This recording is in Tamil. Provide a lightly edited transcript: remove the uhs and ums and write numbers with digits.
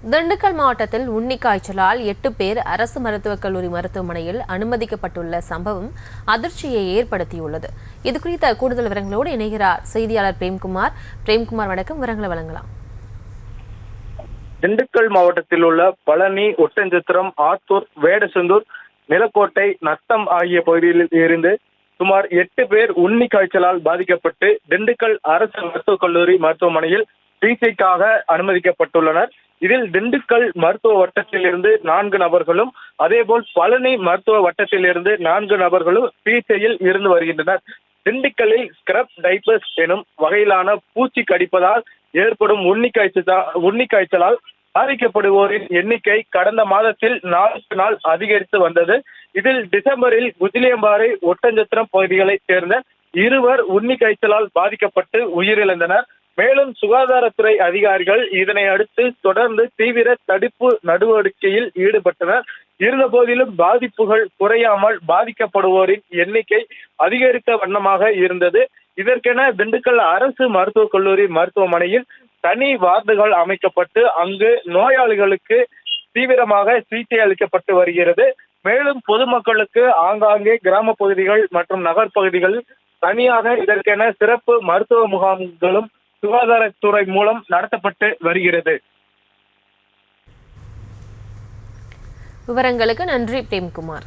திண்டுக்கல் மாவட்டத்தில் உண்ணி காய்ச்சலால் 8 பேர் அரசு மருத்துவக் கல்லூரி மருத்துவமனையில் அனுமதிக்கப்பட்டுள்ள சம்பவம் அதிர்ச்சியை ஏற்படுத்தியுள்ளது. இதுகுறித்த கூடுதல் விவரங்களோடு இணைகிறார் செய்தியாளர் பிரேம்குமார். வணக்கம், விவரங்களை வழங்கலாம். திண்டுக்கல் மாவட்டத்தில் உள்ள பழனி, ஒட்டன்சத்திரம், ஆத்தூர், வேடசந்தூர், நிலக்கோட்டை, நத்தம் ஆகிய பகுதிகளில் இருந்து சுமார் 8 பேர் உண்ணி காய்ச்சலால் பாதிக்கப்பட்டு திண்டுக்கல் அரசு மருத்துவக் கல்லூரி மருத்துவமனையில் சிகிச்சைக்காக அனுமதிக்கப்பட்டுள்ளனர். இதில் திண்டுக்கல் மருத்துவ வட்டத்தில் இருந்து 4 நபர்களும், அதேபோல் பழனி மருத்துவ வட்டத்தில் இருந்து 4 நபர்களும் சிகிச்சையில் இருந்து வருகின்றனர். திண்டுக்கல்லில் ஸ்கிரப் டைபஸ் எனும் வகையிலான பூச்சி கடிப்பதால் ஏற்படும் உண்ணி காய்ச்சலால் பாதிக்கப்படுவோரின் எண்ணிக்கை கடந்த மாதத்தில் நாளுக்கு நாள் அதிகரித்து வந்தது. இதில் டிசம்பரில் குஜிலியம்பாறை, ஒட்டஞ்சத்திரம் பகுதிகளைச் சேர்ந்த 2 உண்ணி காய்ச்சலால் பாதிக்கப்பட்டு உயிரிழந்தனர். மேலும் சுகாதாரத்துறை அதிகாரிகள் இதனை அடுத்து தொடர்ந்து தீவிர தடுப்பு நடவடிக்கையில் ஈடுபட்டனர். இருந்த போதிலும் பாதிப்புகள் குறையாமல் பாதிக்கப்படுவோரின் எண்ணிக்கை அதிகரித்த வண்ணமாக இருந்தது. இதற்கென திண்டுக்கல் அரசு மருத்துவக் கல்லூரி மருத்துவமனையில் தனி வார்டுகள் அமைக்கப்பட்டு அங்கு நோயாளிகளுக்கு தீவிரமாக சிகிச்சை அளிக்கப்பட்டு வருகிறது. மேலும் பொதுமக்களுக்கு ஆங்காங்கே கிராம பகுதிகள் மற்றும் நகர் பகுதிகளில் தனியாக இதற்கென சிறப்பு மருத்துவ முகாம்களும் சுகாதாரத்துறை மூலம் நடத்தப்பட்டு வருகிறது. விவரங்களுக்கு நன்றி பிரேம்குமார்.